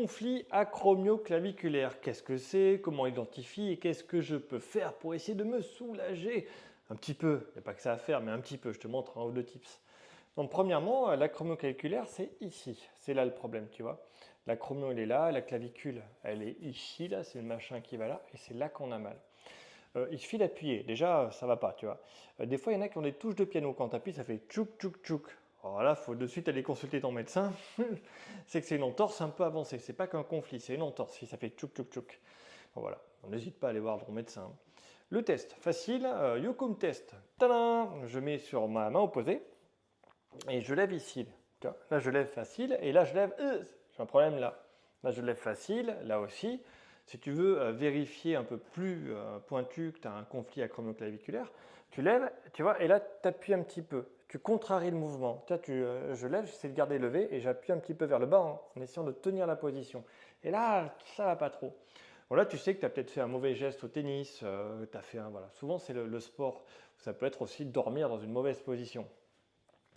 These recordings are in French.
conflit acromioclaviculaire. Qu'est-ce que c'est? Comment identifier? Et qu'est-ce que je peux faire pour essayer de me soulager? Un petit peu, il n'y a pas que ça à faire, mais un petit peu. Je te montre un ou deux tips. Donc premièrement, l'acromioclaviculaire, c'est ici. C'est là le problème, tu vois. L'acromio, il est là, la clavicule, elle est ici, là, c'est le machin qui va là, et c'est là qu'on a mal. Il suffit d'appuyer. Déjà, ça va pas, tu vois. Des fois, il y en a qui ont des touches de piano. Quand tu appuies, ça fait tchouk, tchouk, tchouk. Alors là, il faut de suite aller consulter ton médecin. C'est que c'est une entorse un peu avancée. C'est pas qu'un conflit, c'est une entorse si ça fait tchouk, tchouk, tchouk. Bon, voilà, on n'hésite pas à aller voir ton médecin. Le test, facile, Yokum test. Tadam! Je mets sur ma main opposée et je lève ici. Là, je lève facile et là, je lève. J'ai un problème là. Là, je lève facile, là aussi. Si tu veux vérifier un peu plus pointu que tu as un conflit acromioclaviculaire, tu lèves, tu vois, et là, tu appuies un petit peu. Tu contraries le mouvement. Je lève, j'essaie de garder levé et j'appuie un petit peu vers le bas en essayant de tenir la position. Et là, ça va pas trop. Bon, là, tu sais que tu as peut-être fait un mauvais geste au tennis. T'as fait voilà. Souvent, c'est le sport. Ça peut être aussi dormir dans une mauvaise position.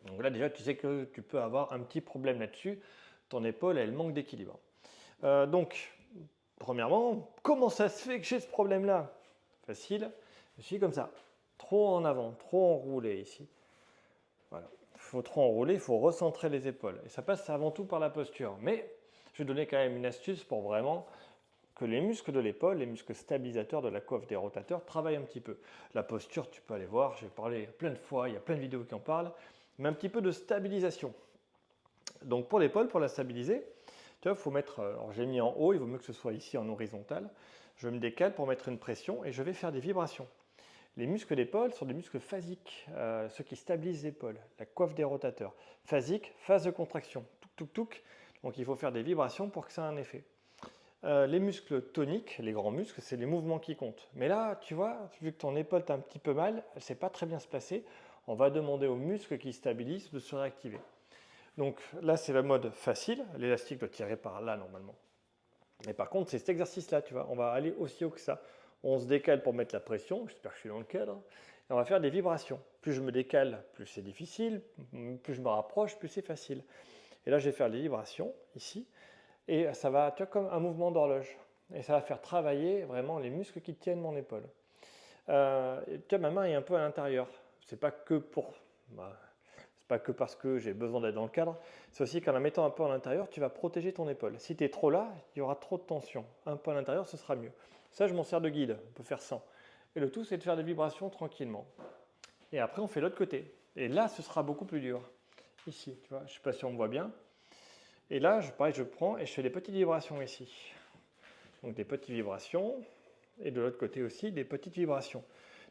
Donc là, déjà, tu sais que tu peux avoir un petit problème là-dessus. Ton épaule, elle manque d'équilibre. Donc, premièrement, comment ça se fait que j'ai ce problème-là? Facile, je suis comme ça. Trop en avant, trop enroulé ici. Voilà. Il faut trop enrouler, il faut recentrer les épaules. Et ça passe avant tout par la posture. Mais je vais donner quand même une astuce pour vraiment que les muscles de l'épaule, les muscles stabilisateurs de la coiffe des rotateurs travaillent un petit peu. La posture, tu peux aller voir, j'ai parlé plein de fois, il y a plein de vidéos qui en parlent, mais un petit peu de stabilisation. Donc pour l'épaule, pour la stabiliser, tu vois, il faut mettre, alors j'ai mis en haut, il vaut mieux que ce soit ici en horizontal. Je me décale pour mettre une pression et je vais faire des vibrations. Les muscles d'épaule sont des muscles phasiques, ceux qui stabilisent l'épaule, la coiffe des rotateurs. Phasique, phase de contraction, touk touk touk. Donc il faut faire des vibrations pour que ça ait un effet. Les muscles toniques, les grands muscles, c'est les mouvements qui comptent. Mais là, tu vois, vu que ton épaule t'a un petit peu mal, elle ne sait pas très bien se placer, on va demander aux muscles qui stabilisent de se réactiver. Donc là, c'est la mode facile. L'élastique doit tirer par là normalement. Mais par contre, c'est cet exercice-là, tu vois. On va aller aussi haut que ça. On se décale pour mettre la pression. J'espère que je suis dans le cadre. Et on va faire des vibrations. Plus je me décale, plus c'est difficile. Plus je me rapproche, plus c'est facile. Et là, je vais faire des vibrations ici. Et ça va, tu vois, comme un mouvement d'horloge. Et ça va faire travailler vraiment les muscles qui tiennent mon épaule. Tu vois, ma main est un peu à l'intérieur. C'est pas que pour... c'est pas que parce que j'ai besoin d'être dans le cadre. C'est aussi qu'en la mettant un peu à l'intérieur, tu vas protéger ton épaule. Si tu es trop là, il y aura trop de tension. Un peu à l'intérieur, ce sera mieux. Ça, je m'en sers de guide. On peut faire 100. Et le tout, c'est de faire des vibrations tranquillement. Et après, on fait l'autre côté. Et là, ce sera beaucoup plus dur. Ici, tu vois, je ne sais pas si on me voit bien. Et là, pareil, je prends et je fais des petites vibrations ici. Donc des petites vibrations. Et de l'autre côté aussi, des petites vibrations.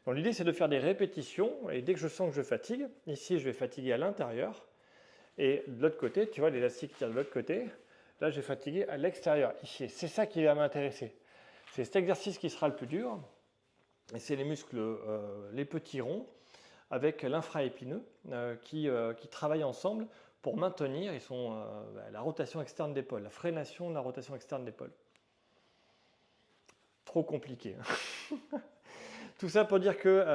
Donc l'idée, c'est de faire des répétitions. Et dès que je sens que je fatigue, ici, je vais fatiguer à l'intérieur. Et de l'autre côté, tu vois, l'élastique tire de l'autre côté. Là, je vais fatiguer à l'extérieur. Ici, c'est ça qui va m'intéresser. C'est cet exercice qui sera le plus dur. Et c'est les muscles, les petits ronds, avec l'infraépineux, qui travaillent ensemble pour maintenir la rotation externe d'épaule, la freination de la rotation externe d'épaule. Trop compliqué. Tout ça pour dire que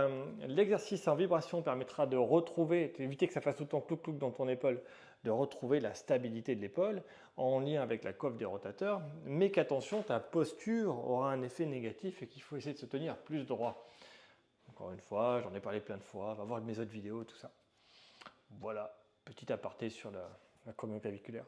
l'exercice en vibration permettra de retrouver, d'éviter que ça fasse tout le temps clouc-clouc dans ton épaule, de retrouver la stabilité de l'épaule en lien avec la coiffe des rotateurs, mais qu'attention, ta posture aura un effet négatif et qu'il faut essayer de se tenir plus droit. Encore une fois, j'en ai parlé plein de fois, va voir mes autres vidéos, tout ça. Voilà, petit aparté sur la acromioclaviculaire.